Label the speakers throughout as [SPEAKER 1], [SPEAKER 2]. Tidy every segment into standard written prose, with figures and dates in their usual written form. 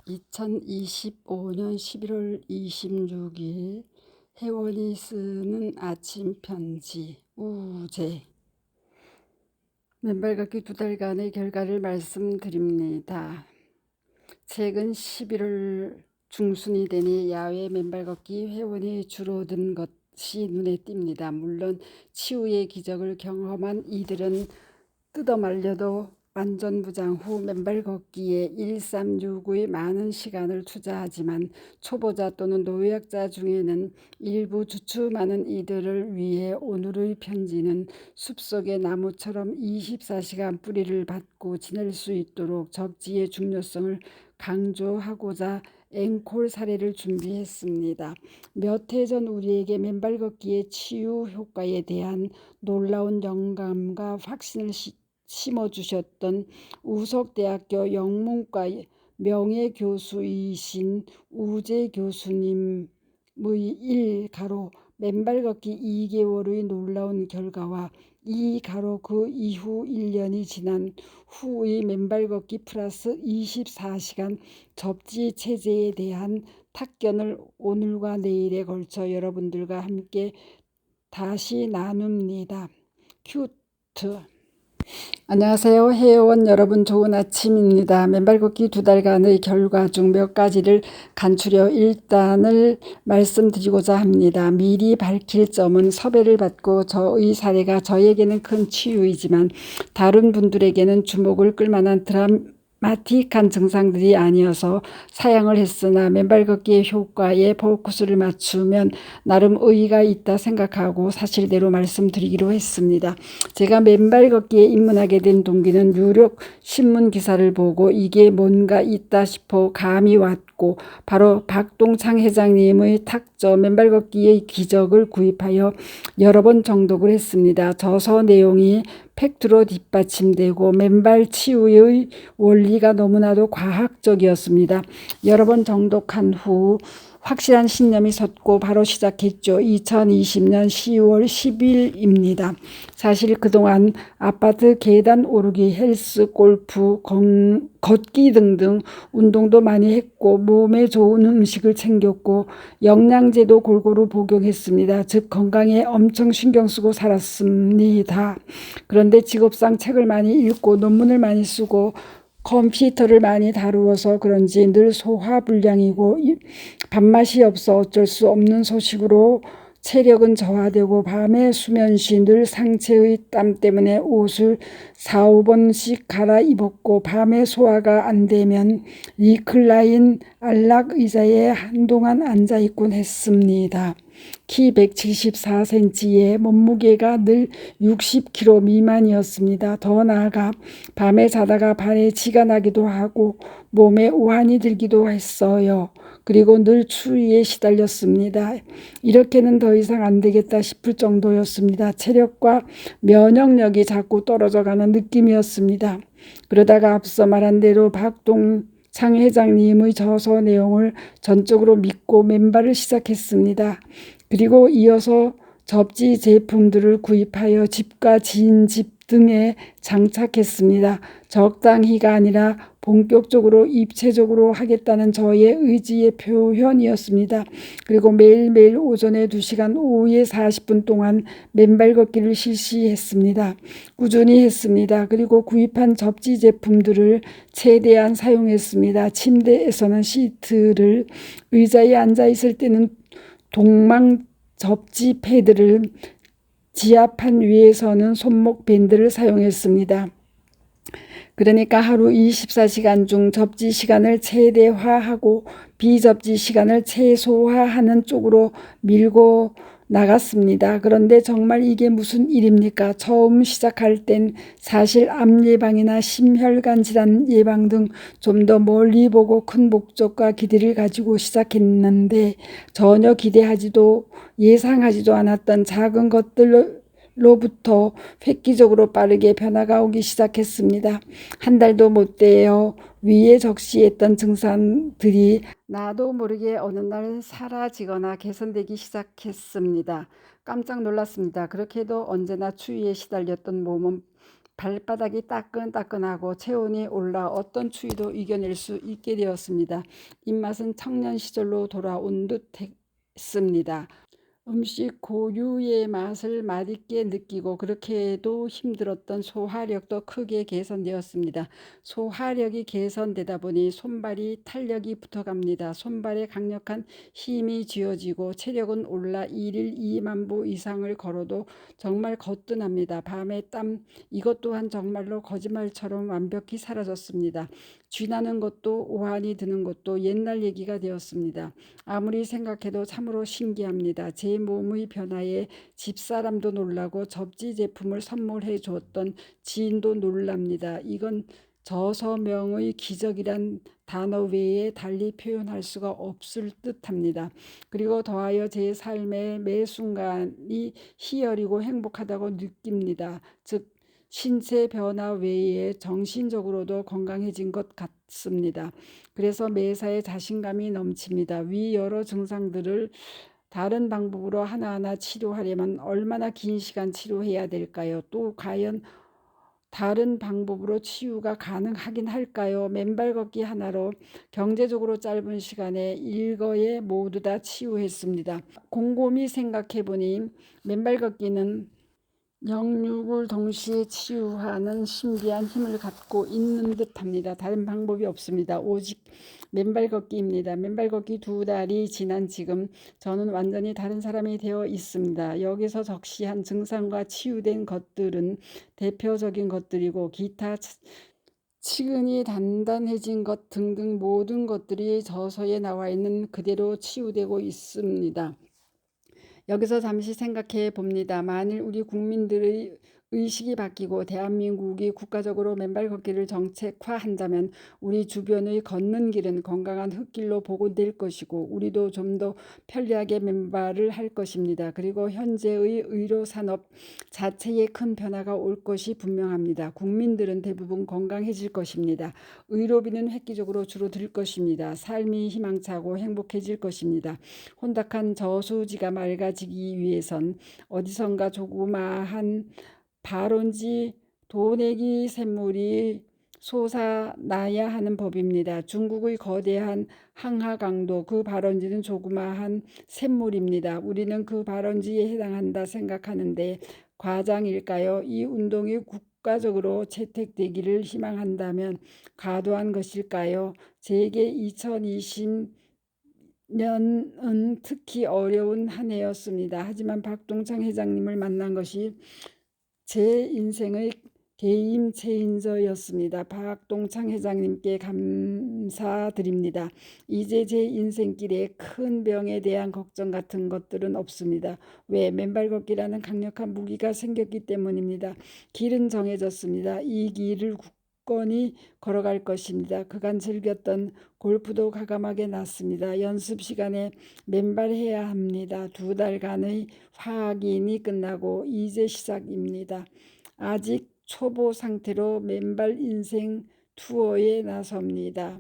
[SPEAKER 1] 2025년 11월 26일 혜원이 쓰는 아침 편지 우제 맨발 걷기 2달간의 결과를 말씀드립니다. 최근 11월 중순이 되니 야외 맨발 걷기 회원이 줄어든 것이 눈에 띕니다. 물론 치유의 기적을 경험한 이들은 뜯어말려도 안전부장 후 맨발 걷기에 1369의 많은 시간을 투자하지만 초보자 또는 노약자 중에는 일부 주춤하는 이들을 위해 오늘의 편지는 숲속의 나무처럼 24시간 뿌리를 받고 지낼 수 있도록 접지의 중요성을 강조하고자 앵콜 사례를 준비했습니다. 몇 해 전 우리에게 맨발 걷기의 치유 효과에 대한 놀라운 영감과 확신을 심어주셨던 우석대학교 영문과 명예교수이신 우재 교수님의 맨발 걷기 2개월의 놀라운 결과와 그 이후 1년이 지난 후의 맨발 걷기 플러스 24시간 접지 체제에 대한 탁견을 오늘과 내일에 걸쳐 여러분들과 함께 다시 나눕니다. 큐트. 안녕하세요. 회원 여러분, 좋은 아침입니다. 맨발 걷기 2달간의 결과 중 몇 가지를 간추려 일단을 말씀드리고자 합니다. 미리 밝힐 점은 섭외를 받고 저의 사례가 저에게는 큰 치유이지만 다른 분들에게는 주목을 끌만한 드라마틱한 증상들이 아니어서 사양을 했으나 맨발 걷기의 효과에 포커스를 맞추면 나름 의의가 있다 생각하고 사실대로 말씀드리기로 했습니다. 제가 맨발 걷기에 입문하게 된 동기는 유력 신문 기사를 보고 이게 뭔가 있다 싶어 감이 왔고 바로 박동창 회장님의 탁저 맨발 걷기의 기적을 구입하여 여러 번 정독을 했습니다. 저서 내용이 팩트로 뒷받침되고 맨발 치유의 원리가 너무나도 과학적이었습니다. 여러 번 정독한 후 확실한 신념이 섰고 바로 시작했죠. 2020년 10월 10일입니다. 사실 그동안 아파트 계단 오르기, 헬스, 골프, 걷기 등등 운동도 많이 했고 몸에 좋은 음식을 챙겼고 영양제도 골고루 복용했습니다. 즉 건강에 엄청 신경 쓰고 살았습니다. 그런데 직업상 책을 많이 읽고 논문을 많이 쓰고 컴퓨터를 많이 다루어서 그런지 늘 소화불량이고 밥맛이 없어 어쩔 수 없는 소식으로 체력은 저하되고 밤에 수면시 늘 상체의 땀 때문에 옷을 4-5번씩 갈아입었고 밤에 소화가 안 되면 리클라인 안락 의자에 한동안 앉아있곤 했습니다. 키 174cm에 몸무게가 늘 60kg 미만이었습니다. 더 나아가 밤에 자다가 발에 쥐가 나기도 하고 몸에 우환이 들기도 했어요. 그리고 늘 추위에 시달렸습니다. 이렇게는 더 이상 안 되겠다 싶을 정도였습니다. 체력과 면역력이 자꾸 떨어져가는 느낌이었습니다. 그러다가 앞서 말한 대로 박동창 회장님의 저서 내용을 전적으로 믿고 맨발을 시작했습니다. 그리고 이어서 접지 제품들을 구입하여 집과 지인 집 등에 장착했습니다. 적당히가 아니라 본격적으로 입체적으로 하겠다는 저의 의지의 표현이었습니다. 그리고 매일매일 오전에 2시간, 오후에 40분 동안 맨발 걷기를 실시했습니다. 꾸준히 했습니다. 그리고 구입한 접지 제품들을 최대한 사용했습니다. 침대에서는 시트를, 의자에 앉아있을 때는 동망 접지 패드를, 지하판 위에서는 손목 밴드를 사용했습니다. 그러니까 하루 24시간 중 접지 시간을 최대화하고 비접지 시간을 최소화하는 쪽으로 밀고 나갔습니다. 그런데 정말 이게 무슨 일입니까? 처음 시작할 땐 사실 암 예방이나 심혈관 질환 예방 등 좀 더 멀리 보고 큰 목적과 기대를 가지고 시작했는데 전혀 기대하지도 예상하지도 않았던 작은 것들로부터 획기적으로 빠르게 변화가 오기 시작했습니다. 한 달도 못 돼요. 위에 적시했던 증상들이 나도 모르게 어느 날 사라지거나 개선되기 시작했습니다. 깜짝 놀랐습니다. 그렇게도 언제나 추위에 시달렸던 몸은 발바닥이 따끈따끈하고 체온이 올라 어떤 추위도 이겨낼 수 있게 되었습니다. 입맛은 청년 시절로 돌아온 듯 했습니다. 음식 고유의 맛을 맛있게 느끼고 그렇게 해도 힘들었던 소화력도 크게 개선되었습니다. 소화력이 개선되다 보니 손발이 탄력이 붙어갑니다. 손발에 강력한 힘이 쥐어지고 체력은 올라 일일 2만 보 이상을 걸어도 정말 거뜬합니다. 밤에 땀, 이것 또한 정말로 거짓말처럼 완벽히 사라졌습니다. 쥐나는 것도 오한이 드는 것도 옛날 얘기가 되었습니다. 아무리 생각해도 참으로 신기합니다. 제 몸의 변화에 집사람도 놀라고 접지 제품을 선물해 주었던 지인도 놀랍니다. 이건 저서명의 기적이란 단어 외에 달리 표현할 수가 없을 듯합니다. 그리고 더하여 제 삶의 매 순간이 희열이고 행복하다고 느낍니다. 즉 신체 변화 외에 정신적으로도 건강해진 것 같습니다. 그래서 매사에 자신감이 넘칩니다. 위 여러 증상들을 다른 방법으로 하나하나 치료하려면 얼마나 긴 시간 치료해야 될까요? 또 과연 다른 방법으로 치유가 가능하긴 할까요? 맨발 걷기 하나로 경제적으로 짧은 시간에 일거에 모두 다 치유했습니다. 곰곰이 생각해보니 맨발 걷기는 영육을 동시에 치유하는 신비한 힘을 갖고 있는 듯합니다. 다른 방법이 없습니다. 오직 맨발 걷기입니다. 맨발 걷기 2달이 지난 지금 저는 완전히 다른 사람이 되어 있습니다. 여기서 적시한 증상과 치유된 것들은 대표적인 것들이고 기타 치근이 단단해진 것 등등 모든 것들이 저서에 나와 있는 그대로 치유되고 있습니다. 여기서 잠시 생각해 봅니다. 만일 우리 국민들의 의식이 바뀌고 대한민국이 국가적으로 맨발 걷기를 정책화한다면 우리 주변의 걷는 길은 건강한 흙길로 복원될 것이고 우리도 좀 더 편리하게 맨발을 할 것입니다. 그리고 현재의 의료산업 자체에 큰 변화가 올 것이 분명합니다. 국민들은 대부분 건강해질 것입니다. 의료비는 획기적으로 줄어들 것입니다. 삶이 희망차고 행복해질 것입니다. 혼탁한 저수지가 맑아지기 위해선 어디선가 조그마한 발원지 도내기 샘물이 솟아나야 하는 법입니다. 중국의 거대한 항하강도 그 발원지는 조그마한 샘물입니다. 우리는 그 발원지에 해당한다 생각하는데 과장일까요? 이 운동이 국가적으로 채택되기를 희망한다면 과도한 것일까요? 제게 2020년은 특히 어려운 한 해였습니다. 하지만 박동창 회장님을 만난 것이 제 인생의 게임 체인저였습니다. 박동창 회장님께 감사드립니다. 이제 제 인생길에 큰 병에 대한 걱정 같은 것들은 없습니다. 왜? 맨발 걷기라는 강력한 무기가 생겼기 때문입니다. 길은 정해졌습니다. 이 길을 굳건히 걸어갈 것입니다. 그간 즐겼던 골프도 가감하게 났습니다. 연습 시간에 맨발해야 합니다. 2달간의 확인이 끝나고 이제 시작입니다. 아직 초보 상태로 맨발 인생 투어에 나섭니다.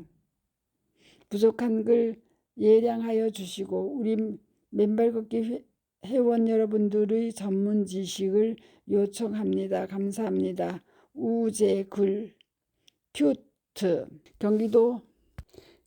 [SPEAKER 1] 부족한 글 예량하여 주시고 우리 맨발 걷기 회원 여러분들의 전문 지식을 요청합니다. 감사합니다. 우재 글 큐트 경기도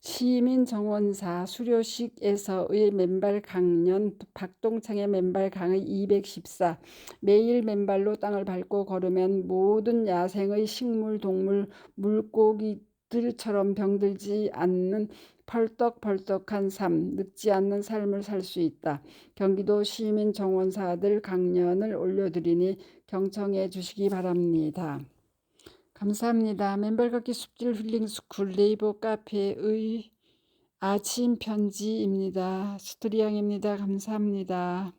[SPEAKER 1] 시민정원사 수료식에서의 맨발 강연 박동창의 맨발 강의 214 매일 맨발로 땅을 밟고 걸으면 모든 야생의 식물, 동물, 물고기들처럼 병들지 않는 펄떡펄떡한 삶, 늙지 않는 삶을 살 수 있다. 경기도 시민정원사들 강연을 올려드리니 경청해 주시기 바랍니다. 감사합니다. 맨발 걷기 숲길 힐링 스쿨 네이버 카페의 아침 편지입니다. 스토리양입니다. 감사합니다.